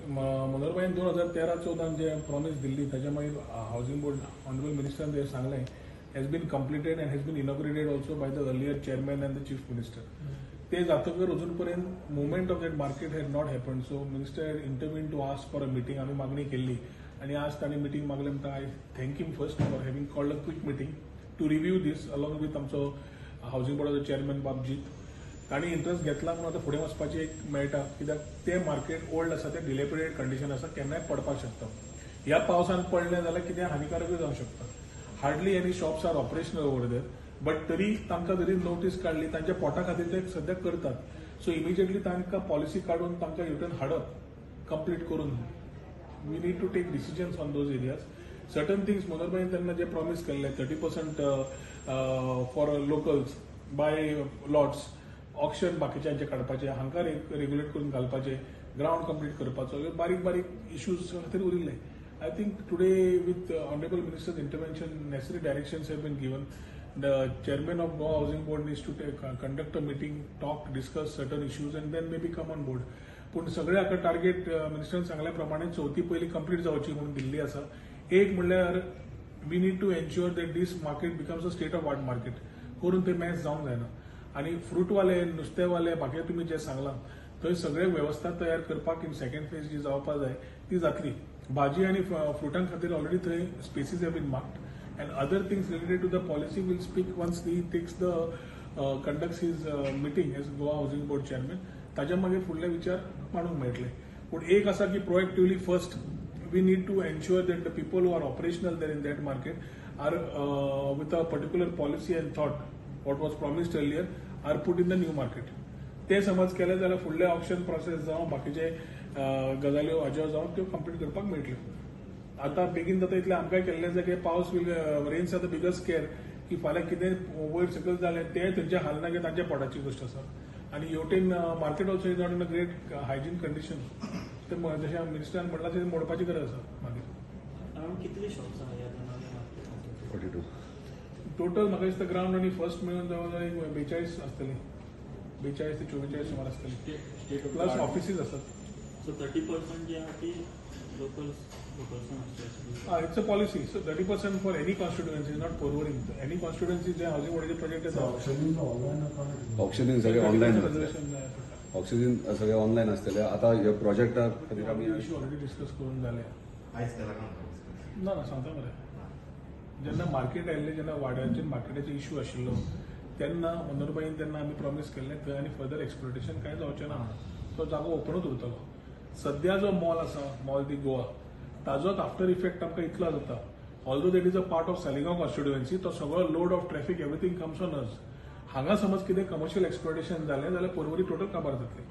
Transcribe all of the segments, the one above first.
मनोहरबाईन 2013-14 जे प्रॉमिस दिल्ली ताच्या मागीर हाऊसिंग बोर्ड ऑनरेबल मिनिस्टरान जे सांगलें has been completed and has been inaugurated also by the earlier chairman and the chief minister. ते जातकर अजून पर्यंत movement of that market had not happen. So minister had intervene to ask for a meeting. आम्ही मागणी केल्ली आणि आज तांणी मिटींग मागले म्हणटा I thank him first for having called a quick meeting to review this along with आमचो housing बोर्डाचो चेअरमॅन बाबजीत. तांणी इंटरेस्ट घेतला म्हणून आता फुडें वचपाचें एक मेळटा कित्याक तें मार्केट ओल्ड आसा तें डिलेपिडेटेड कंडिशन आसा केन्नाय पडपाक शकता. ह्या पावसान पडलें जाल्यार कितें हानिकारकूय जावंक शकता. Hardly any shops are operational over there but तरी तांकां जरी नोटीस काडली तांच्या पोटा खातीर ते सद्या करतात. सो इमिजिएटली तांकां पॉलिसी काडून तांकां रिटर्न हाडप कंप्लीट करून we need to take decisions on those areas. Certain things मनोहरबाईन तेन्ना जे प्रॉमिस केल्ले 30% for locals by lots auction बाकीच्यांचे काडपाचे हांकां रेग्युलेट करून घालपाचे ग्राउंड कंप्लीट करपाचो ह्यो बारीक बारीक इश्यूज खातीर उरिल्ले. I think today with honourable minister's intervention necessary directions have been given. The chairman of Goa housing board needs to conduct a meeting talk discuss certain issues and then may be come on board. पूण सगळे हाका target मिनिस्टरान सांगल्या प्रमाणे 4थी पयली complete जावची म्हणून दिल्ली आसा. एक म्हणल्यार we need to ensure that these market becomes a state of art market. करून ते मॅच जावंक जायना. आणि फ्रूटवाले नुस्तेवाले बाकी तुम्ही जे सांगलां थंय सगळे वेवस्था तयार करपाक इन सेकंड फेज जी जावपाक जाय ती जातली. भाजी आणि फ्रुटां खातीर ऑलरेडी थंय species have been marked and other things related to the policy will speak once he takes the conducts his meeting as Goa housing board chairman. ताच्या मागीर फुडले विचार मांडूंक मेळटले. पूण एक आसा की proactively first we need to ensure that the people who are operational there in that market are with a particular policy and thought what was promised earlier are put in the new market. ते समज केले जाल्यार फुडले option process जावं बाकीचे गजाल्यो हाज्यो जावं त्यो complete करपाक मेळटल्यो. आतां बेगीन जाता इतलें आमकांय केल्लें जाय की पावस rains are the biggest care की फाल्यां कितें वयर सकयल जालें तें थंयचे हालना की तांच्या पोटाची गोश्ट आसा. आनी हेवटेन market also is not in a great hygiene condition. ते जशें मिनिस्टरान म्हणलां तशें मोडपाची गरज आसा. मागीर कितले शॉप्स आहा 42 टोटल म्हाका दिसता ग्राउंड आनी फर्स्ट मेळून जवळ 42 आसतली. 42 ते 44 सुमार आसतली. प्लस ऑफिसीस आसात. सो 30% जे आहा ती locals it's a policy. So 30% for any constituency not forwarding. Any constituency जे हाऊसिंग बोर्डाचे प्रोजेक्ट आसा ऑक्शनिंग सगळे ऑनलाईन ऑक्सिजन सगळे ऑनलाईन असतले. आता ह्या प्रोजेक्टा खातीर आमी इश्यू ऑलरेडी डिस्कस करून जाले. ना सांगता मरे जेन्ना मार्केट आयिल्ले जेन्ना वाड्याचे मार्केटाचे इश्यू आशिल्लो तेन्ना मनोहरबाईन तेन्ना आमी प्रॉमिस केल्लें थंय आनी फर्दर एक्सप्लोटेशन कांय जावचें ना. तो जागो ओपनूच उरतलो. सद्या जो मॉल आसा मॉल दी गोवा ताजोच आफ्टर इफेक्ट आमकां इतलो जाता. Although that is a part of Saligao constituency तो सगळो load of traffic everything comes on us. हांगा समज कितें कमर्शियल एक्सप्लोटेशन जालें जाल्यार पर्वरी टोटल काबार जातली.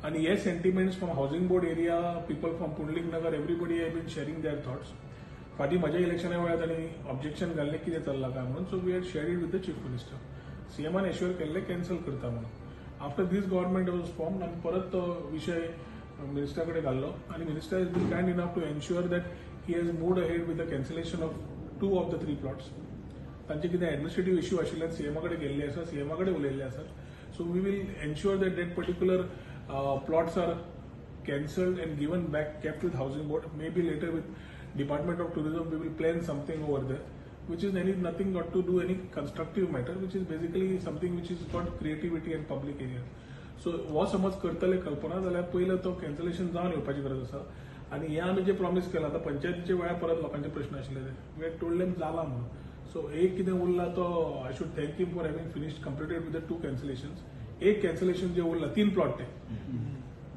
आनी हे sentiments from housing board area people from Pundalik Nagar everybody have been sharing their thoughts. फाटीं म्हज्या इलेक्शना वेळार तांणी ऑब्जेक्शन घाल्लें कितें चल्लां काय म्हणून. So we had shared it with the chief minister. सीएमान एश्युअर केल्लें कॅन्सल करता म्हणून. After this government was formed आमी परत तो विशय मिनिस्टरा कडेन घाल्लो आनी minister is been kind enough to ensure that he has moved ahead with the cancellation of 2 of the 3 plots. तांचे कितें एडमिनिस्ट्रेटीव इश्यू आशिल्ल्यान सीएमा कडेन गेल्ले आसा सीएमा कडेन उलयल्ले आसात. So we will ensure that that particular plots are cancelled and given back kept with housing board. May be later with Department of Tourism we will plan something over there which is nothing got to do any constructive matter which is basically something which is got creativity and public area. So हो समज करतले कल्पना जाल्यार पयलो तो cancellation जावन येवपाची गरज आसा. आनी हे आमी जे प्रॉमिस केला आतां पंचायतीचे वेळार परत लोकांचे प्रश्न आशिल्ले ते वी हॅड टोल्ड देम जाला म्हणून. सो एक कितें उरला तो I should thank him for having finished completed with the 2 cancellations. एक कॅन्सलेशन जे उरला 3 प्लॉट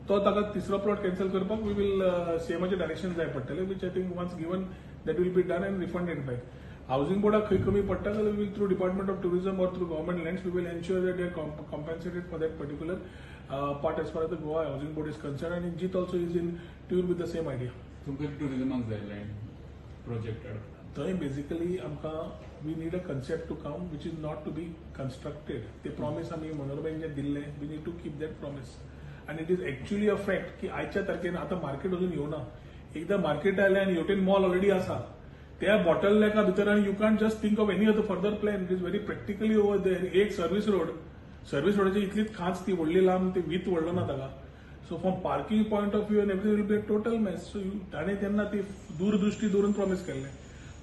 तो ताका तिसरो प्लॉट कॅन्सल करपाक वी वील सीएमाचे डायरेक्शन जाय पडटले which I think once given that will be done and refunded back. Housing बोर्डाक खंय कमी पडटा जाल्यार will through department of tourism or through government lands we will ensure that they are compensated for that particular part as far as the Goa housing board is concern आनी Jit also is in tune with the same idea. तुमकां टुरिझमाक जाय land project थंय basically आमकां we need a concept to come which is not to be constructed. ते promise आमी मनोहरबाईन जे दिल्ले we need to keep that promise. आणि it is actually a fact की आयच्या तारखेन आता मार्केट अजून येवना. एकदा मार्केट आयलें आनी हेवटेन मॉल ऑलरेडी आसा त्या बॉटल नेका भितर आनी you can't just think of any other further plan. It is very practically over there. एक सर्व्हिस रोडाची इतलीच खांच ती व्हडली लांब ते वीथ व्हडलो ना ताका. So from parking point of view and everything will be a total mess. So ताणे त्यांना ती दूरदृष्टी धरून प्रॉमिस केल्लें.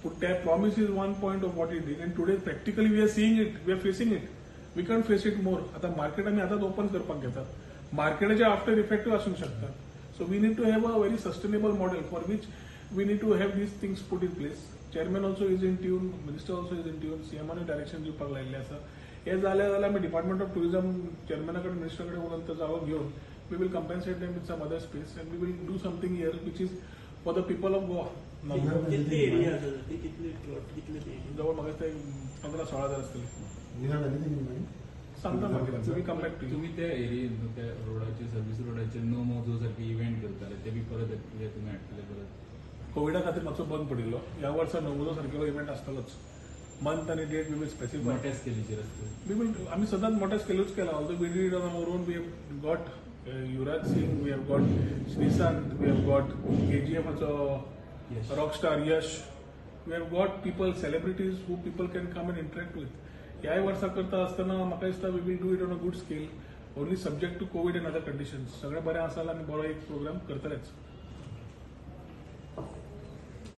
पूण त्या promise is one point of what it is and today practically we are seeing it, we are facing it. We can face it more. आता market आमी आतांच ओपन करपाक घेतात. मार्केटाचे आफ्टर इफेक्टिव्ह आसूंक शकतात. So we need to have a very sustainable model for which we need to have these things put in place. Chairman also is in tune, minister also is in tune, सीएमान direction दिवपाक लायिल्लें आसा. हे जालें जाल्यार आमी department of tourism चेअरमॅना कडेन minister कडेन उलोवन तो जागो घेवन we will compensate them with some other space and we will do something here which is for the people of Goa. कितली एरिया आसा ती, कितली प्लॉट, कितले ते जवळ म्हाका ते 15-16 असतले. We have anything in mind? सांगता मागीर we come back to you. तुम्ही त्या एरियेत त्या रोडाचे सर्व्हिस रोडाचे नो मोजो सारखे इव्हेंट करताले ते बी परत येतले, तुम्ही हाडटले परत. कोविडा खातीर मातसो बंद पडिल्लो. ह्या वर्सा नवोदो सारकेलो इव्हेंट आसतलोच. मंथ आनी डेट वी विल स्पेसिफाय. मोठ्या स्केलीचेर असते. वी विल आमी सदांच मोठ्या स्केलूच केला. Although we did on our own. We have got Yuvraj Singh, we have got Sreesanth, we have got केजीएफाचो Yes. Rockstar Yash. We have got people, celebrities who people can come and interact with. ह्याय वर्सा करता आसतना म्हाका दिसता we will do it on a good scale, only subject to covid and other conditions. सगळें बरें आसा जाल्यार आमी बरो एक प्रोग्राम करतलेच.